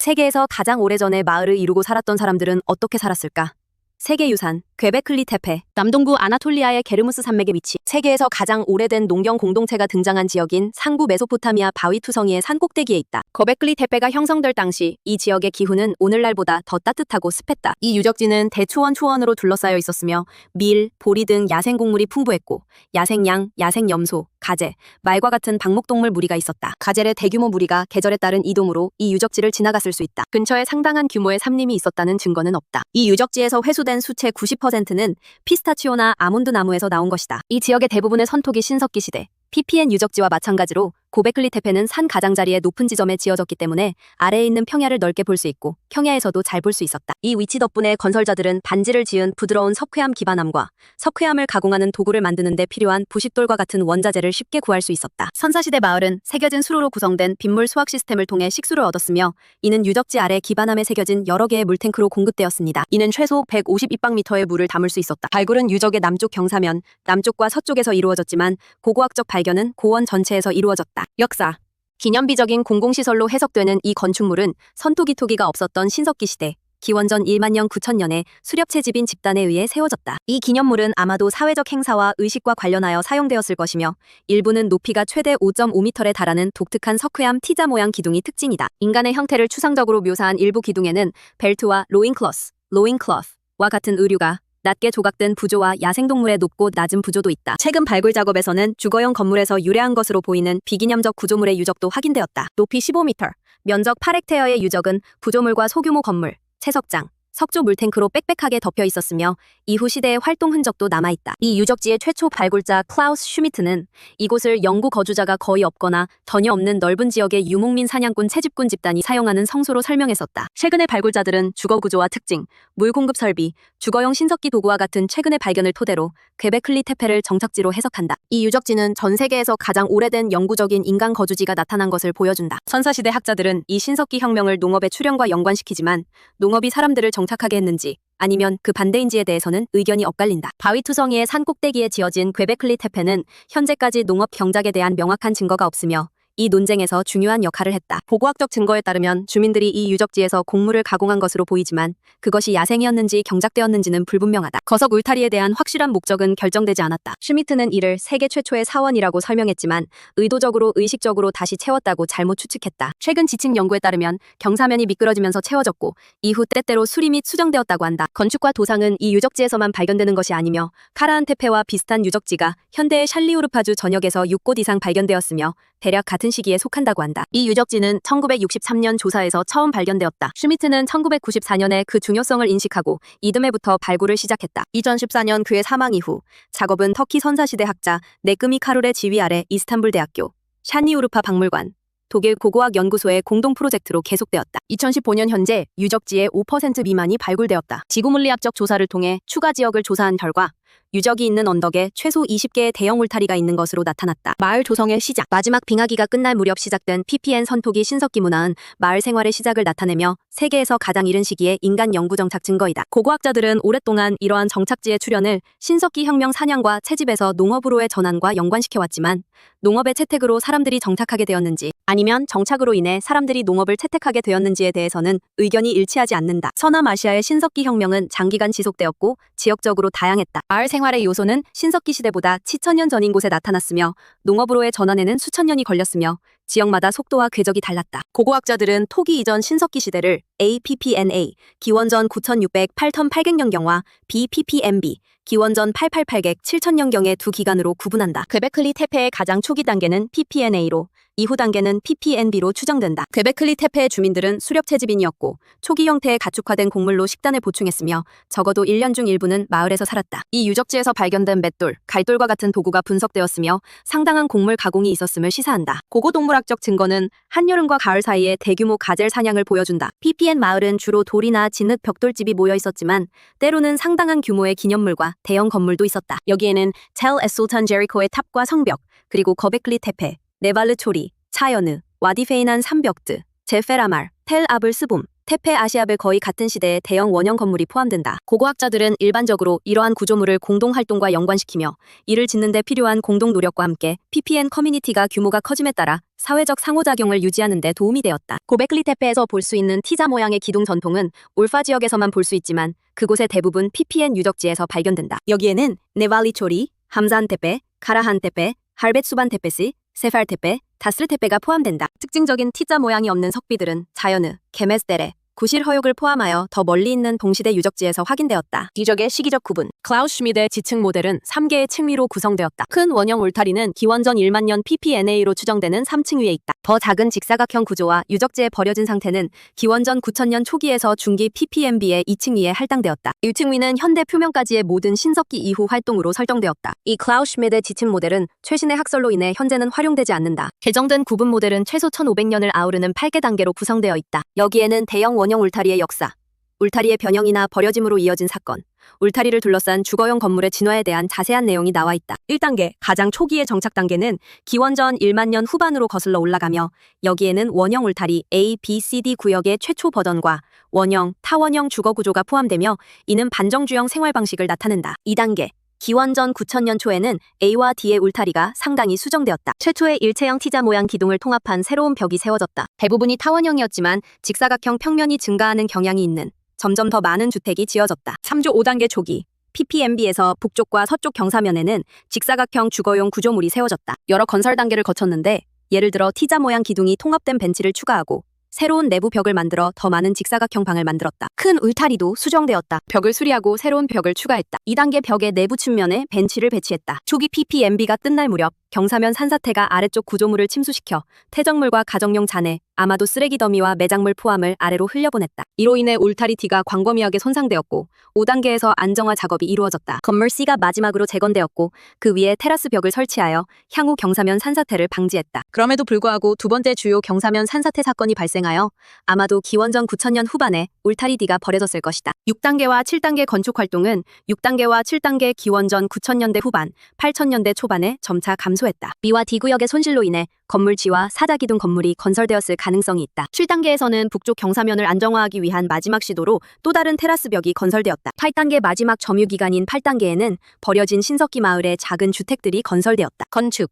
세계에서 가장 오래전에 마을을 이루고 살았던 사람들은 어떻게 살았을까? 세계유산, 괭베클리 테페, 남동부 아나톨리아의 게르무스 산맥에 위치, 세계에서 가장 오래된 농경 공동체가 등장한 지역인 상부 메소포타미아 바위투성이의 산꼭대기에 있다. 괭베클리 테페가 형성될 당시 이 지역의 기후는 오늘날보다 더 따뜻하고 습했다. 이 유적지는 대초원 초원으로 둘러싸여 있었으며 밀, 보리 등 야생곡물이 풍부했고 야생양, 야생염소, 가재, 말과 같은 방목동물 무리가 있었다. 가젤의 대규모 무리가 계절에 따른 이동으로 이 유적지를 지나갔을 수 있다. 근처에 상당한 규모의 삼림이 있었다는 증거는 없다. 이 유적지에서 회수된 수채 90%는 피스타치오나 아몬드 나무에서 나온 것이다. 이 지역의 대부분의 선톡이 신석기 시대, PPN 유적지와 마찬가지로 괭베클리 테페는 산 가장자리의 높은 지점에 지어졌기 때문에 아래에 있는 평야를 넓게 볼 수 있고 평야에서도 잘 볼 수 있었다. 이 위치 덕분에 건설자들은 반지를 지은 부드러운 석회암 기반암과 석회암을 가공하는 도구를 만드는 데 필요한 부싯돌과 같은 원자재를 쉽게 구할 수 있었다. 선사시대 마을은 새겨진 수로로 구성된 빗물 수확 시스템을 통해 식수를 얻었으며 이는 유적지 아래 기반암에 새겨진 여러 개의 물탱크로 공급되었습니다. 이는 최소 152박미터의 물을 담을 수 있었다. 발굴은 유적의 남쪽 경사면, 남쪽과 서쪽에서 이루어졌지만 고고학적 발견은 고원 전체에서 이루어졌다. 역사 기념비적인 공공시설로 해석되는 이 건축물은 선토기토기가 없었던 신석기 시대, 기원전 1만년 9천년에 수렵채집인 집단에 의해 세워졌다. 이 기념물은 아마도 사회적 행사와 의식과 관련하여 사용되었을 것이며 일부는 높이가 최대 5.5m에 달하는 독특한 석회암 T자 모양 기둥이 특징이다. 인간의 형태를 추상적으로 묘사한 일부 기둥에는 벨트와 로잉클러스와 같은 의류가 낮게 조각된 부조와 야생동물의 높고 낮은 부조도 있다. 최근 발굴 작업에서는 주거용 건물에서 유래한 것으로 보이는 비기념적 구조물의 유적도 확인되었다. 높이 15m, 면적 8헥테어의 유적은 부조물과 소규모 건물, 채석장, 석조 물탱크로 빽빽하게 덮여 있었으며 이후 시대의 활동 흔적도 남아있다. 이 유적지의 최초 발굴자 클라우스 슈미트는 이곳을 영구 거주자가 거의 없거나 전혀 없는 넓은 지역의 유목민 사냥꾼 채집꾼 집단이 사용하는 성소로 설명했었다. 최근의 발굴자들은 주거 구조와 특징, 물 공급 설비, 주거용 신석기 도구와 같은 최근의 발견을 토대로 괭베클리 테페를 정착지로 해석한다. 이 유적지는 전 세계에서 가장 오래된 영구적인 인간 거주지가 나타난 것을 보여준다. 선사시대 학자들은 이 신석기 혁명을 농업의 출현과 연관시키지만 농업이 사람들을 정착하게 했는지 아니면 그 반대인지에 대해서는 의견이 엇갈린다. 바위투성이의 산 꼭대기에 지어진 괭베클리 테페는 현재까지 농업 경작에 대한 명확한 증거가 없으며 이 논쟁에서 중요한 역할을 했다. 보고학적 증거에 따르면 주민들이 이 유적지에서 곡물을 가공한 것으로 보이지만 그것이 야생이었는지 경작되었는지는 불분명하다. 거석 울타리에 대한 확실한 목적은 결정되지 않았다. 슈미트는 이를 세계 최초의 사원이라고 설명했지만 의도적으로 의식적으로 다시 채웠다고 잘못 추측했다. 최근 지층 연구에 따르면 경사면이 미끄러지면서 채워졌고 이후 때때로 수리 및 수정되었다고 한다. 건축과 도상은 이 유적지에서만 발견되는 것이 아니며 카라한테페와 비슷한 유적지가 현대의 샬리우르파주 전역에서 6곳 이상 발견되었으며 대략 같은 시기에 속한다고 한다. 이 유적지는 1963년 조사에서 처음 발견되었다. 슈미트는 1994년에 그 중요성을 인식하고 이듬해부터 발굴을 시작했다. 2014년 그의 사망 이후 작업은 터키 선사시대 학자 네끄미 카룰의 지휘 아래 이스탄불 대학교, 샤니우르파 박물관, 독일 고고학 연구소의 공동 프로젝트로 계속되었다. 2015년 현재 유적지의 5% 미만이 발굴되었다. 지구물리학적 조사를 통해 추가 지역을 조사한 결과 유적이 있는 언덕에 최소 20개의 대형 울타리가 있는 것으로 나타났다. 마을 조성의 시작. 마지막 빙하기가 끝날 무렵 시작된 PPN 선토기 신석기 문화는 마을 생활의 시작을 나타내며 세계에서 가장 이른 시기에 인간 영구 정착 증거이다. 고고학자들은 오랫동안 이러한 정착지의 출현을 신석기 혁명 사냥과 채집에서 농업으로의 전환과 연관시켜왔지만 농업의 채택으로 사람들이 정착하게 되었는지 아니면 정착으로 인해 사람들이 농업을 채택하게 되었는지에 대해서는 의견이 일치하지 않는다. 서남아시아의 신석기 혁명은 장기간 지속되었고 지역적으로 다양했다. 마을 생활의 요소는 신석기 시대보다 7천년 전인 곳에 나타났으며 농업으로의 전환에는 수천 년이 걸렸으며 지역마다 속도와 궤적이 달랐다. 고고학자들은 토기 이전 신석기 시대를 APPNA 기원전 9600 8800년경과 BPPNB 기원전 888객 7000년경의 두 기간으로 구분한다. 괭베클리 테페의 가장 초기 단계는 PPNA로 이후 단계는 PPNB로 추정된다. 괭베클리 테페의 주민들은 수렵채집인이었고 초기 형태의 가축화된 곡물로 식단을 보충했으며 적어도 1년 중 일부는 마을에서 살았다. 이 유적지에서 발견된 맷돌, 갈돌과 같은 도구가 분석되었으며 상당한 곡물 가공이 있었음을 시사한다. 고고동물학적 증거는 한여름과 가을 사이에 대규모 가젤 사냥을 보여준다. PPN 마을은 주로 돌이나 진흙 벽돌집이 모여 있었지만 때로는 상당한 규모의 기념물과 대형 건물도 있었다. 여기에는 텔 에솔탄 제리코의 탑과 성벽, 그리고 거베클리 테페, 네발르 초리, 차여느, 와디페이난 산벽드, 제페라말, 텔 아블 스봄, 태페 아시아별 거의 같은 시대의 대형 원형 건물이 포함된다. 고고학자들은 일반적으로 이러한 구조물을 공동활동과 연관시키며 이를 짓는 데 필요한 공동 노력과 함께 PPN 커뮤니티가 규모가 커짐에 따라 사회적 상호작용을 유지하는 데 도움이 되었다. 고베클리 태페에서 볼 수 있는 T자 모양의 기둥 전통은 울파 지역에서만 볼 수 있지만 그곳의 대부분 PPN 유적지에서 발견된다. 여기에는 네발리 초리, 함산 태페, 카라한 태페, 할벳 수반 태페시, 세팔 태페, 다스르 태페가 포함된다. 특징적인 T자 모양이 없는 석비들은 자연느, 게메스테레, 구실 허욕을 포함하여 더 멀리 있는 동시대 유적지에서 확인되었다. 뒤적의 시기적 구분. 클라우스 슈미드의 지층 모델은 3개의 층위로 구성되었다. 큰 원형 울타리는 기원전 1만 년 PPNA로 추정되는 3층 위에 있다. 더 작은 직사각형 구조와 유적지에 버려진 상태는 기원전 9천년 초기에서 중기 PPMB의 2층 위에 할당되었다. 1층 위는 현대 표면까지의 모든 신석기 이후 활동으로 설정되었다. 이 클라우스 슈미드의 지층 모델은 최신의 학설로 인해 현재는 활용되지 않는다. 개정된 구분 모델은 최소 1500년을 아우르는 8개 단계로 구성되어 있다. 여기에는 대형 원형 울타리의 역사, 울타리의 변형이나 버려짐으로 이어진 사건, 울타리를 둘러싼 주거용 건물의 진화에 대한 자세한 내용이 나와 있다. 1단계, 가장 초기의 정착 단계는 기원전 1만 년 후반으로 거슬러 올라가며 여기에는 원형 울타리 A, B, C, D 구역의 최초 버전과 원형, 타원형 주거 구조가 포함되며 이는 반정주형 생활 방식을 나타낸다. 2단계, 기원전 9천년 초에는 A와 D의 울타리가 상당히 수정되었다. 최초의 일체형 T자 모양 기둥을 통합한 새로운 벽이 세워졌다. 대부분이 타원형이었지만 직사각형 평면이 증가하는 경향이 있는 점점 더 많은 주택이 지어졌다. 3조 5단계 초기 PPMB에서 북쪽과 서쪽 경사면에는 직사각형 주거용 구조물이 세워졌다. 여러 건설 단계를 거쳤는데 예를 들어 T자 모양 기둥이 통합된 벤치를 추가하고 새로운 내부 벽을 만들어 더 많은 직사각형 방을 만들었다. 큰 울타리도 수정되었다. 벽을 수리하고 새로운 벽을 추가했다. 2단계 벽의 내부 측면에 벤치를 배치했다. 초기 PPMB가 끝날 무렵 경사면 산사태가 아래쪽 구조물을 침수시켜 퇴적물과 가정용 잔해, 아마도 쓰레기 더미와 매작물 포함을 아래로 흘려보냈다. 이로 인해 울타리 D가 광범위하게 손상되었고 5단계에서 안정화 작업이 이루어졌다. 건물 C가 마지막으로 재건되었고 그 위에 테라스 벽을 설치하여 향후 경사면 산사태를 방지했다. 그럼에도 불구하고 두 번째 주요 경사면 산사태 사건이 발생하여 아마도 기원전 9천년 후반에 울타리 D가 버려졌을 것이다. 6단계와 7단계 건축 활동은 6단계와 7단계 기원전 9천년대 후반, 8천년대 초반에 점차 감소했다. B와 D 구역의 손실로 인해 건물 G와 사자기둥 건물이 건설되었을 가능성이 있다. 7단계에서는 북쪽 경사면을 안정화하기 위한 마지막 시도로 또 다른 테라스 벽이 건설되었다. 8단계 마지막 점유 기간인 8단계에는 버려진 신석기 마을의 작은 주택들이 건설되었다. 건축.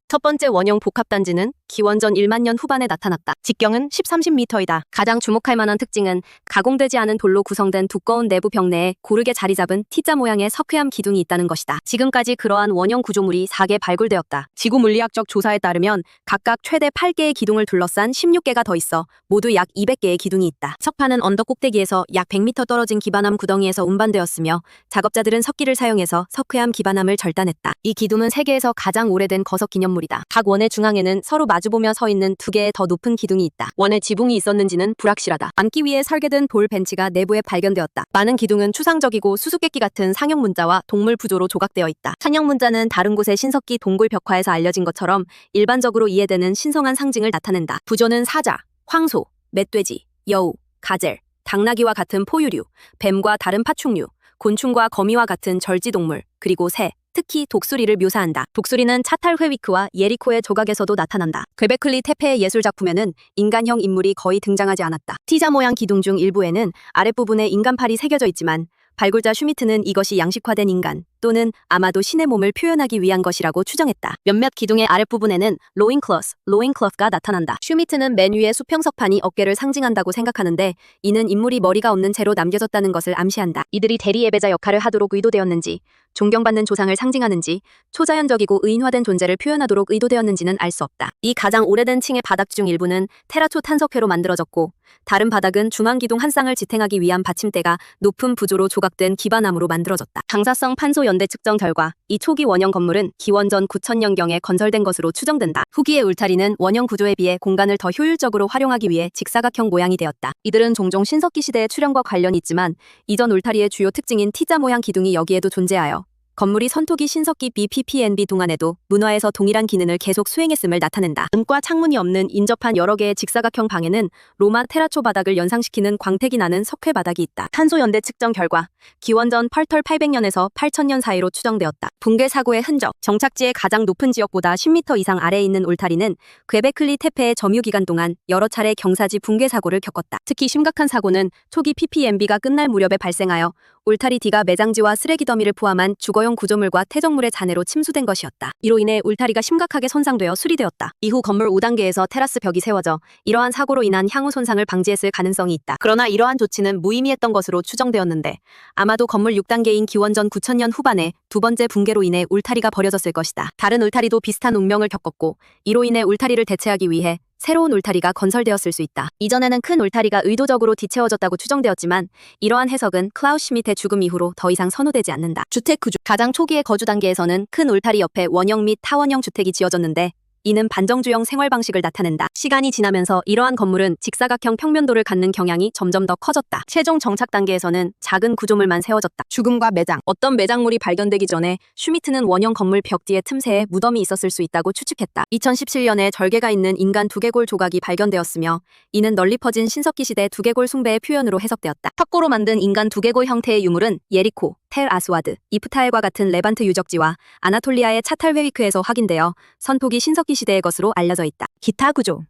첫 번째 원형 복합단지는 기원전 1만 년 후반에 나타났다. 직경은 10-30m이다. 가장 주목할 만한 특징은 가공되지 않은 돌로 구성된 두꺼운 내부 벽 내에 고르게 자리 잡은 T자 모양의 석회암 기둥이 있다는 것이다. 지금까지 그러한 원형 구조물이 4개 발굴되었다. 지구 물리학적 조사에 따르면 각각 최대 8개의 기둥을 둘러싼 16개가 더 있어 모두 약 200개의 기둥이 있다. 석판은 언덕 꼭대기에서 약 100m 떨어진 기반암 구덩이에서 운반되었으며 작업자들은 석기를 사용해서 석회암 기반암을 절단했다. 이 기둥은 세계에서 가장 오래된 거석 기념물이다. 각 원의 중앙에는 서로 마주보며 서 있는 두 개의 더 높은 기둥이 있다. 원에 지붕이 있었는지는 불확실하다. 앉기 위해 설계된 돌 벤치가 내부에 발견되었다. 많은 기둥은 추상적이고 수수께끼 같은 상형 문자와 동물 부조로 조각되어 있다. 상형 문자는 다른 곳의 신석기 동굴 벽화에서 알려진 것처럼 일반적으로 이해되는 신성한 상징을 나타낸다. 부조는 사자, 황소, 멧돼지, 여우, 가젤, 당나귀와 같은 포유류, 뱀과 다른 파충류, 곤충과 거미와 같은 절지동물, 그리고 새, 특히 독수리를 묘사한다. 독수리는 차탈회위크와 예리코의 조각에서도 나타난다. 괴베클리 테페의 예술작품에는 인간형 인물이 거의 등장하지 않았다. T자 모양 기둥 중 일부에는 아랫부분에 인간팔이 새겨져 있지만 발굴자 슈미트는 이것이 양식화된 인간 또는 아마도 신의 몸을 표현하기 위한 것이라고 추정했다. 몇몇 기둥의 아랫부분에는 로잉클러스가 나타난다. 슈미트는 맨 위의 수평석판이 어깨를 상징한다고 생각하는데 이는 인물이 머리가 없는 채로 남겨졌다는 것을 암시한다. 이들이 대리 예배자 역할을 하도록 의도되었는지 존경받는 조상을 상징하는지 초자연적이고 의인화된 존재를 표현하도록 의도되었는지는 알 수 없다. 이 가장 오래된 층의 바닥 중 일부는 테라초 탄석회로 만들어졌고 다른 바닥은 중앙기둥 한 쌍을 지탱하기 위한 받침대가 높은 부조로 조각된 기반암으로 만들어졌다. 방사성 판소 연대 측정 결과 이 초기 원형 건물은 기원전 9천년경에 건설된 것으로 추정된다. 후기의 울타리는 원형 구조에 비해 공간을 더 효율적으로 활용하기 위해 직사각형 모양이 되었다. 이들은 종종 신석기 시대의 출현과 관련이 있지만 이전 울타리의 주요 특징인 T자 모양 기둥이 여기에도 존재하여 건물이 선토기 신석기 BPPNB 동안에도 문화에서 동일한 기능을 계속 수행했음을 나타낸다. 문과 창문이 없는 인접한 여러 개의 직사각형 방에는 로마 테라초 바닥을 연상시키는 광택이 나는 석회 바닥이 있다. 탄소 연대 측정 결과 기원전 8털 800년에서 8000년 사이로 추정되었다. 붕괴 사고의 흔적, 정착지의 가장 높은 지역보다 10m 이상 아래에 있는 울타리는 퀘베클리 테페의 점유 기간 동안 여러 차례 경사지 붕괴 사고를 겪었다. 특히 심각한 사고는 초기 PPMB가 끝날 무렵에 발생하여 울타리 D가 매장지와 쓰레기 더미를 포함한 주거용 구조물과 퇴적물의 잔해로 침수된 것이었다. 이로 인해 울타리가 심각하게 손상되어 수리되었다. 이후 건물 5단계에서 테라스 벽이 세워져 이러한 사고로 인한 향후 손상을 방지했을 가능성이 있다. 그러나 이러한 조치는 무의미했던 것으로 추정되었는데 아마도 건물 6단계인 기원전 9000년 후반에 두 번째 붕괴로 인해 울타리가 버려졌을 것이다. 다른 울타리도 비슷한 운명을 겪었고 이로 인해 울타리를 대체하기 위해 새로운 울타리가 건설되었을 수 있다. 이전에는 큰 울타리가 의도적으로 뒤채워졌다고 추정되었지만 이러한 해석은 클라우스 슈미트의 죽음 이후로 더 이상 선호되지 않는다. 주택 구조. 가장 초기의 거주 단계에서는 큰 울타리 옆에 원형 및 타원형 주택이 지어졌는데 이는 반정주형 생활 방식을 나타낸다. 시간이 지나면서 이러한 건물은 직사각형 평면도를 갖는 경향이 점점 더 커졌다. 최종 정착 단계에서는 작은 구조물만 세워졌다. 죽음과 매장. 어떤 매장물이 발견되기 전에 슈미트는 원형 건물 벽 뒤에 틈새에 무덤이 있었을 수 있다고 추측했다. 2017년에 절개가 있는 인간 두개골 조각이 발견되었으며 이는 널리 퍼진 신석기 시대 두개골 숭배의 표현으로 해석되었다. 석고로 만든 인간 두개골 형태의 유물은 예리코, 텔 아스와드, 이프타엘과 같은 레반트 유적지와 아나톨리아의 차탈회위크에서 확인되어 선토기 신석기 시대의 것으로 알려져 있다. 기타 구조.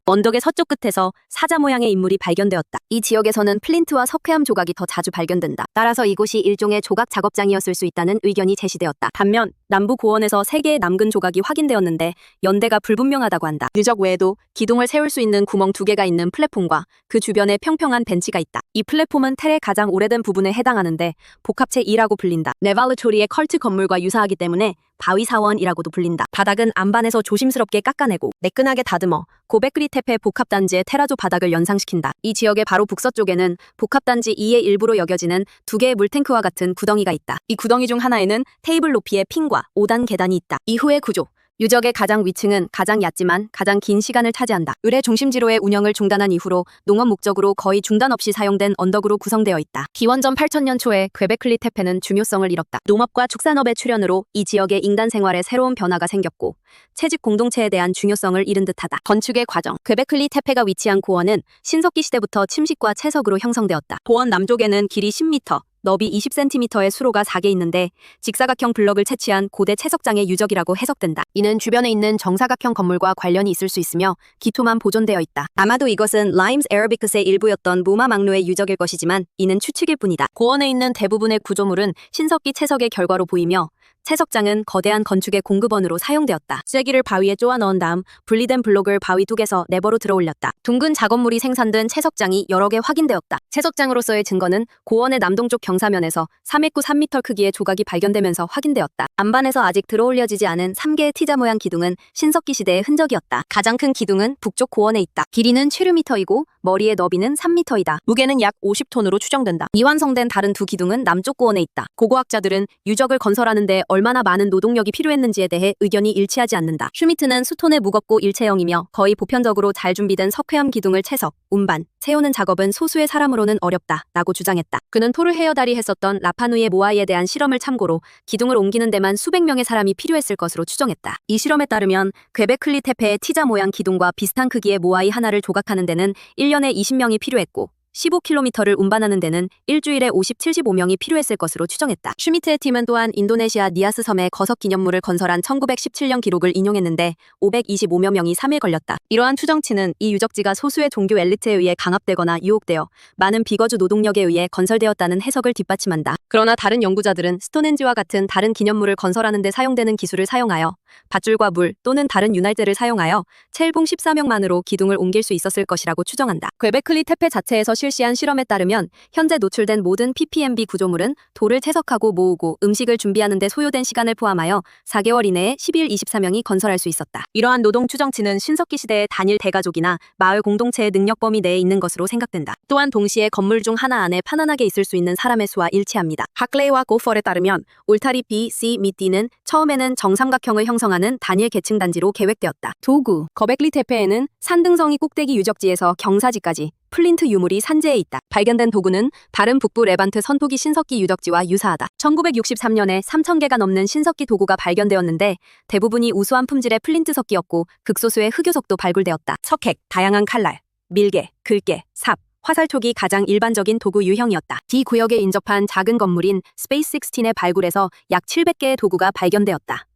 언덕의 서쪽 끝에서 사자 모양의 인물이 발견되었다. 이 지역에서는 플린트와 석회암 조각이 더 자주 발견된다. 따라서 이곳이 일종의 조각 작업장이었을 수 있다는 의견이 제시되었다. 반면 남부 고원에서 3개의 남근 조각이 확인되었는데 연대가 불분명하다고 한다. 유적 외에도 기둥을 세울 수 있는 구멍 2개가 있는 플랫폼과 그 주변에 평평한 벤치가 있다. 이 플랫폼은 텔의 가장 오래된 부분에 해당하는데 복합체 2라고 불린다. 네발르토리의 컬트 건물과 유사하기 때문에 바위사원이라고도 불린다. 바닥은 안반에서 조심스럽게 깎아내고 매끈하게 다듬어 고베클리 테페 복합단지의 테라조 바닥을 연상시킨다. 이 지역의 바로 북서쪽에는 복합단지 2의 일부로 여겨지는 2개의 물탱크와 같은 구덩이가 있다. 이 구덩이 중 하나에는 테이블 높이의 핀과 5단 계단이 있다. 이후의 구조. 유적의 가장 위층은 가장 얕지만 가장 긴 시간을 차지한다. 의뢰 중심지로의 운영을 중단한 이후로 농업 목적으로 거의 중단 없이 사용된 언덕으로 구성되어 있다. 기원전 8000년 초에 퀘베클리 테페는 중요성을 잃었다. 농업과 축산업의 출현으로 이 지역의 인간 생활에 새로운 변화가 생겼고 채집 공동체에 대한 중요성을 잃은 듯하다. 건축의 과정. 퀘베클리 테페가 위치한 고원은 신석기 시대부터 침식과 채석으로 형성되었다. 고원 남쪽에는 길이 10m, 너비 20cm의 수로가 4개 있는데 직사각형 블럭을 채취한 고대 채석장의 유적이라고 해석된다. 이는 주변에 있는 정사각형 건물과 관련이 있을 수 있으며 기토만 보존되어 있다. 아마도 이것은 라임스 에러비크스의 일부였던 무마 망로의 유적일 것이지만 이는 추측일 뿐이다. 고원에 있는 대부분의 구조물은 신석기 채석의 결과로 보이며 채석장은 거대한 건축의 공급원으로 사용되었다. 쐐기를 바위에 쪼아 넣은 다음 분리된 블록을 바위 뚝에서 레버로 들어올렸다. 둥근 작업물이 생산된 채석장이 여러 개 확인되었다. 채석장으로서의 증거는 고원의 남동쪽 경사면에서 3획구 3m 크기의 조각이 발견되면서 확인되었다. 안반에서 아직 들어올려지지 않은 3개의 T자 모양 기둥은 신석기 시대의 흔적이었다. 가장 큰 기둥은 북쪽 고원에 있다. 길이는 7m이고 머리의 너비는 3m이다. 무게는 약 50톤으로 추정된다. 미완성된 다른 두 기둥은 남쪽 고원에 있다. 고고학자들은 유적을 건설하는 데 얼마나 많은 노동력이 필요했는지에 대해 의견이 일치하지 않는다. 슈미트는 수톤에 무겁고 일체형이며 거의 보편적으로 잘 준비된 석회암 기둥을 채석, 운반, 세우는 작업은 소수의 사람으로는 어렵다 라고 주장했다. 그는 토르 헤어달이 했었던 라파누이의 모아이에 대한 실험을 참고로 기둥을 옮기는 데만 수백 명의 사람이 필요했을 것으로 추정했다. 이 실험에 따르면 퀘베클리 테페의 T자 모양 기둥과 비슷한 크기의 모아이 하나를 조각하는 데는 1년에 20명이 필요했고 15km를 운반하는 데는 일주일에 75명이 필요했을 것으로 추정했다. 슈미트의 팀은 또한 인도네시아 니아스 섬에 거석 기념물을 건설한 1917년 기록을 인용했는데 525여 명이 3일 걸렸다. 이러한 추정치는 이 유적지가 소수의 종교 엘리트에 의해 강압되거나 유혹되어 많은 비거주 노동력에 의해 건설되었다는 해석을 뒷받침한다. 그러나 다른 연구자들은 스톤헨지와 같은 다른 기념물을 건설하는 데 사용되는 기술을 사용하여 밧줄과 물 또는 다른 윤활제를 사용하여 첼봉 14명만으로 기둥을 옮길 수 있었을 것이라고 추정한다. 퀘베클리 테페 자체에서 실시한 실험에 따르면 현재 노출된 모든 PPMB 구조물은 돌을 채석하고 모으고 음식을 준비하는 데 소요된 시간을 포함하여 4개월 이내에 10일 24명이 건설할 수 있었다. 이러한 노동 추정치는 신석기 시대의 단일 대가족이나 마을 공동체의 능력 범위 내에 있는 것으로 생각된다. 또한 동시에 건물 중 하나 안에 편안하게 있을 수 있는 사람의 수와 일치합니다. 하클레이와 고펄에 따르면 울타리 B, C 및 D는 처음에는 정삼각형을 형성하는 단일 계층 단지로 계획되었다. 도구. 거베클리 테페에는 산등성이 꼭대기 유적지에서 경사지까지 플린트 유물이 산재에 있다. 발견된 도구는 다른 북부 레반트 선토기 신석기 유적지와 유사하다. 1963년에 3,000개가 넘는 신석기 도구가 발견되었는데 대부분이 우수한 품질의 플린트 석기였고 극소수의 흑요석도 발굴되었다. 석핵, 다양한 칼날, 밀개, 글개, 삽, 화살 촉이 가장 일반적인 도구 유형이었다. D 구역에 인접한 작은 건물인 스페이스 16의 발굴에서 약 700개의 도구가 발견되었다.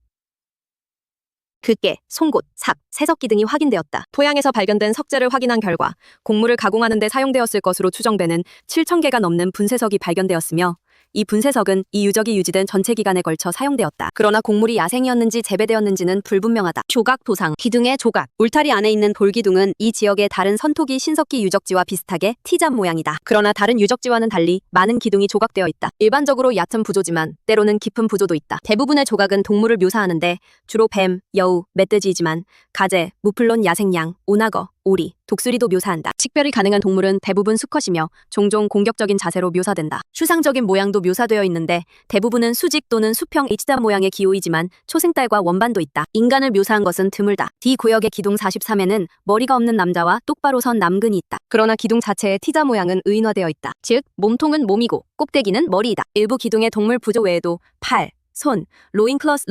글개, 송곳, 삽, 새석기 등이 확인되었다. 토양에서 발견된 석재를 확인한 결과 곡물을 가공하는 데 사용되었을 것으로 추정되는 7,000개가 넘는 분쇄석이 발견되었으며 이 분쇄석은 이 유적이 유지된 전체 기간에 걸쳐 사용되었다. 그러나 곡물이 야생이었는지 재배되었는지는 불분명하다. 조각 도상, 기둥의 조각. 울타리 안에 있는 돌기둥은 이 지역의 다른 선토기 신석기 유적지와 비슷하게 T자 모양이다. 그러나 다른 유적지와는 달리 많은 기둥이 조각되어 있다. 일반적으로 얕은 부조지만 때로는 깊은 부조도 있다. 대부분의 조각은 동물을 묘사하는데 주로 뱀, 여우, 멧돼지이지만 가재, 무플론 야생양, 오나거, 오리, 독수리도 묘사한다. 식별이 가능한 동물은 대부분 수컷이며 종종 공격적인 자세로 묘사된다. 추상적인 모양도 묘사되어 있는데 대부분은 수직 또는 수평 H자 모양의 기호이지만 초생딸과 원반도 있다. 인간을 묘사한 것은 드물다. D 구역의 기둥 43에는 머리가 없는 남자와 똑바로 선 남근이 있다. 그러나 기둥 자체의 T자 모양은 의인화되어 있다. 즉 몸통은 몸이고 꼭대기는 머리이다. 일부 기둥의 동물 부조 외에도 팔, 손, 로인클러스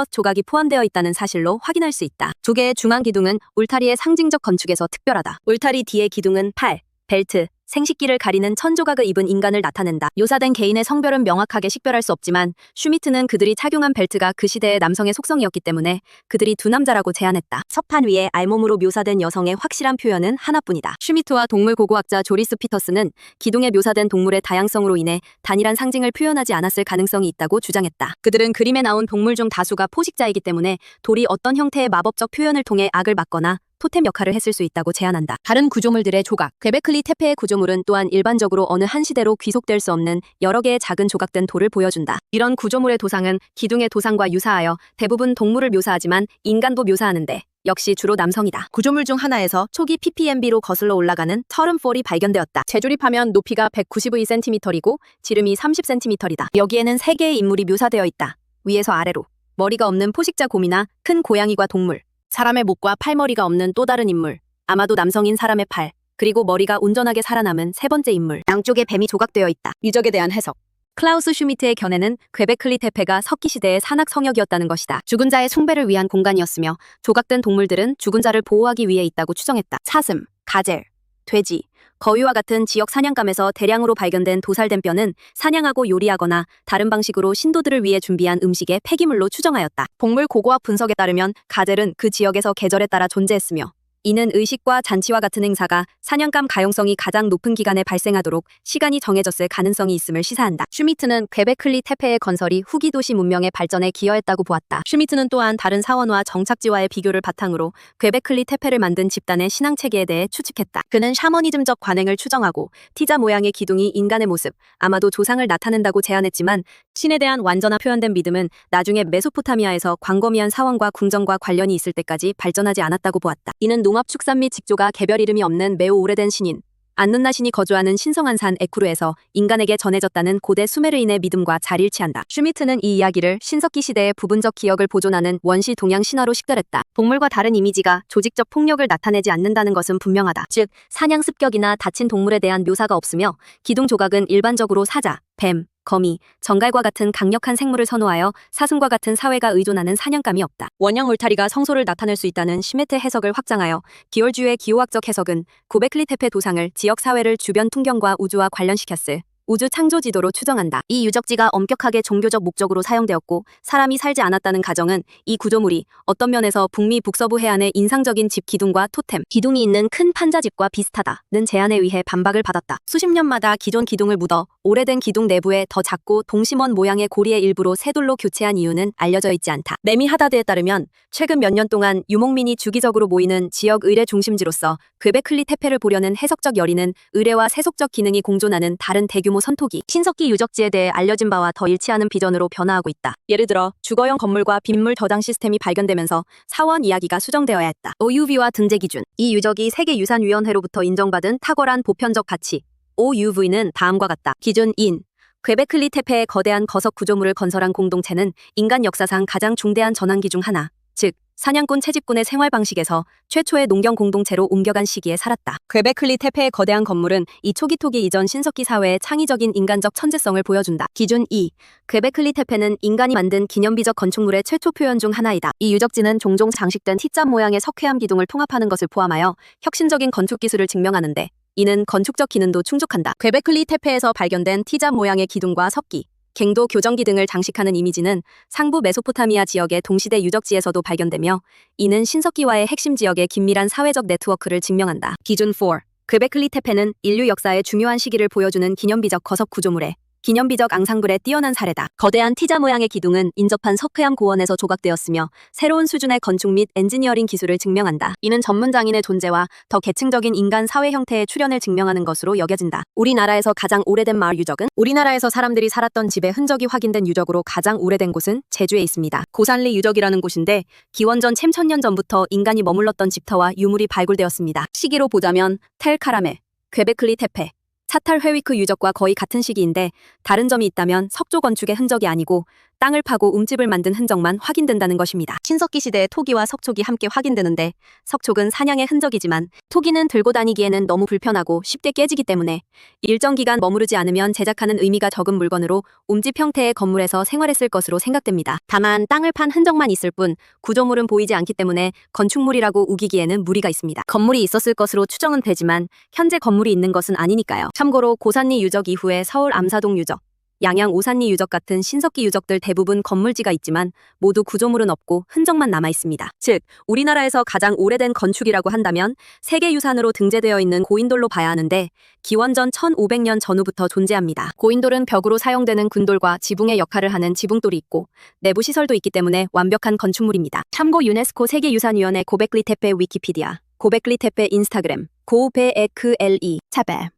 조각이 포함되어 있다는 사실로 확인할 수 있다. 두 개의 중앙 기둥은 울타리의 상징적 건축에서 특별하다. 울타리 뒤의 기둥은 팔, 벨트, 생식기를 가리는 천조각을 입은 인간을 나타낸다. 묘사된 개인의 성별은 명확하게 식별할 수 없지만 슈미트는 그들이 착용한 벨트가 그 시대의 남성의 속성이었기 때문에 그들이 두 남자라고 제안했다. 석판 위에 알몸으로 묘사된 여성의 확실한 표현은 하나뿐이다. 슈미트와 동물 고고학자 조리스 피터스는 기둥에 묘사된 동물의 다양성으로 인해 단일한 상징을 표현하지 않았을 가능성이 있다고 주장했다. 그들은 그림에 나온 동물 중 다수가 포식자이기 때문에 돌이 어떤 형태의 마법적 표현을 통해 악을 막거나 토템 역할을 했을 수 있다고 제안한다. 다른 구조물들의 조각, 괵베클리 테페의 구조물은 또한 일반적으로 어느 한 시대로 귀속될 수 없는 여러 개의 작은 조각된 돌을 보여준다. 이런 구조물의 도상은 기둥의 도상과 유사하여 대부분 동물을 묘사하지만 인간도 묘사하는데 역시 주로 남성이다. 구조물 중 하나에서 초기 PPMB로 거슬러 올라가는 터름폴이 발견되었다. 재조립하면 높이가 192cm이고 지름이 30cm이다. 여기에는 3개의 인물이 묘사되어 있다. 위에서 아래로. 머리가 없는 포식자 곰이나 큰 고양이과 동물, 사람의 목과 팔머리가 없는 또 다른 인물, 아마도 남성인 사람의 팔, 그리고 머리가 온전하게 살아남은 세 번째 인물. 양쪽에 뱀이 조각되어 있다. 유적에 대한 해석. 클라우스 슈미트의 견해는 괵베클리 테페가 석기시대의 산악 성역이었다는 것이다. 죽은 자의 숭배를 위한 공간이었으며 조각된 동물들은 죽은 자를 보호하기 위해 있다고 추정했다. 사슴, 가젤, 돼지, 거위와 같은 지역 사냥감에서 대량으로 발견된 도살된 뼈는 사냥하고 요리하거나 다른 방식으로 신도들을 위해 준비한 음식의 폐기물로 추정하였다. 동물 고고학 분석에 따르면 가젤은 그 지역에서 계절에 따라 존재했으며 이는 의식과 잔치와 같은 행사가 사냥감 가용성이 가장 높은 기간에 발생하도록 시간이 정해졌을 가능성이 있음을 시사한다. 슈미트는 괵베클리 테페의 건설이 후기 도시 문명의 발전에 기여했다고 보았다. 슈미트는 또한 다른 사원과 정착지와의 비교를 바탕으로 괵베클리 테페를 만든 집단의 신앙체계에 대해 추측했다. 그는 샤머니즘적 관행을 추정하고 T자 모양의 기둥이 인간의 모습, 아마도 조상을 나타낸다고 제안했지만 신에 대한 완전한 표현된 믿음은 나중에 메소포타미아에서 광범위한 사원과 궁정과 관련이 있을 때까지 발전하지 않았다고 보았다. 이는 농업 축산 및 직조가 개별 이름이 없는 매우 오래된 신인 안눈나 신이 거주하는 신성한 산 에쿠르에서 인간에게 전해졌다는 고대 수메르인의 믿음과 잘 일치한다. 슈미트는 이 이야기를 신석기 시대의 부분적 기억을 보존하는 원시 동양 신화로 식별했다. 동물과 다른 이미지가 조직적 폭력을 나타내지 않는다는 것은 분명하다. 즉 사냥 습격이나 다친 동물에 대한 묘사가 없으며 기둥 조각은 일반적으로 사자, 뱀, 거미, 정갈과 같은 강력한 생물을 선호하여 사슴과 같은 사회가 의존하는 사냥감이 없다. 원형 울타리가 성소를 나타낼 수 있다는 슈메트 해석을 확장하여 기올주의 기호학적 해석은 괵베클리 테페 도상을 지역 사회를 주변 풍경과 우주와 관련시켰을 우주 창조 지도로 추정한다. 이 유적지가 엄격하게 종교적 목적으로 사용되었고 사람이 살지 않았다는 가정은 이 구조물이 어떤 면에서 북미 북서부 해안의 인상적인 집 기둥과 토템, 기둥이 있는 큰 판자집과 비슷하다는 제안에 의해 반박을 받았다. 수십 년마다 기존 기둥을 묻어 오래된 기둥 내부에 더 작고 동심원 모양의 고리의 일부로 새 돌로 교체한 이유는 알려져 있지 않다. 레미 하다드에 따르면 최근 몇 년 동안 유목민이 주기적으로 모이는 지역 의례 중심지로서 괵베클리 테페를 보려는 해석적 열의는 의례와 세속적 기능이 공존하는 다른 대규모 선토기, 신석기 유적지에 대해 알려진 바와 더 일치하는 비전으로 변화하고 있다. 예를 들어 주거용 건물과 빗물 저장 시스템이 발견되면서 사원 이야기가 수정되어야 했다. OUV와 등재 기준. 이 유적이 세계유산위원회로부터 인정받은 탁월한 보편적 가치 OUV는 다음과 같다. 기준 인. 괵베클리 테페의 거대한 거석 구조물을 건설한 공동체는 인간 역사상 가장 중대한 전환기 중 하나. 즉 사냥꾼 채집꾼의 생활 방식에서 최초의 농경 공동체로 옮겨간 시기에 살았다. 퀘베클리 테페의 거대한 건물은 이 초기 토기 이전 신석기 사회의 창의적인 인간적 천재성을 보여준다. 기준 2. 퀘베클리 테페는 인간이 만든 기념비적 건축물의 최초 표현 중 하나이다. 이 유적지는 종종 장식된 T자 모양의 석회암 기둥을 통합하는 것을 포함하여 혁신적인 건축 기술을 증명하는데 이는 건축적 기능도 충족한다. 퀘베클리 테페에서 발견된 T자 모양의 기둥과 석기, 갱도 교정기 등을 장식하는 이미지는 상부 메소포타미아 지역의 동시대 유적지에서도 발견되며 이는 신석기와의 핵심 지역의 긴밀한 사회적 네트워크를 증명한다. 기준 4. 퀘베클리 테페는 인류 역사의 중요한 시기를 보여주는 기념비적 거석 구조물에 기념비적 앙상블의 뛰어난 사례다. 거대한 T자 모양의 기둥은 인접한 석회암 고원에서 조각되었으며 새로운 수준의 건축 및 엔지니어링 기술을 증명한다. 이는 전문 장인의 존재와 더 계층적인 인간 사회 형태의 출현을 증명하는 것으로 여겨진다. 우리나라에서 가장 오래된 마을 유적은? 우리나라에서 사람들이 살았던 집의 흔적이 확인된 유적으로 가장 오래된 곳은 제주에 있습니다. 고산리 유적이라는 곳인데 기원전 챔천년 전부터 인간이 머물렀던 집터와 유물이 발굴되었습니다. 시기로 보자면 텔카라메, 퀘베클리 테페, 차탈 회위크 유적과 거의 같은 시기인데 다른 점이 있다면 석조 건축의 흔적이 아니고 땅을 파고 움집을 만든 흔적만 확인된다는 것입니다. 신석기 시대의 토기와 석촉이 함께 확인되는데 석촉은 사냥의 흔적이지만 토기는 들고 다니기에는 너무 불편하고 쉽게 깨지기 때문에 일정 기간 머무르지 않으면 제작하는 의미가 적은 물건으로 움집 형태의 건물에서 생활했을 것으로 생각됩니다. 다만 땅을 판 흔적만 있을 뿐 구조물은 보이지 않기 때문에 건축물이라고 우기기에는 무리가 있습니다. 건물이 있었을 것으로 추정은 되지만 현재 건물이 있는 것은 아니니까요. 참고로 고산리 유적 이후에 서울 암사동 유적, 양양 오산리 유적 같은 신석기 유적들 대부분 건물지가 있지만 모두 구조물은 없고 흔적만 남아 있습니다. 즉, 우리나라에서 가장 오래된 건축이라고 한다면 세계유산으로 등재되어 있는 고인돌로 봐야 하는데 기원전 1500년 전후부터 존재합니다. 고인돌은 벽으로 사용되는 군돌과 지붕의 역할을 하는 지붕돌이 있고 내부 시설도 있기 때문에 완벽한 건축물입니다. 참고 유네스코 세계유산위원회 고베클리 테페 위키피디아, 고베클리 테페 인스타그램, 고베에크LE, 차베.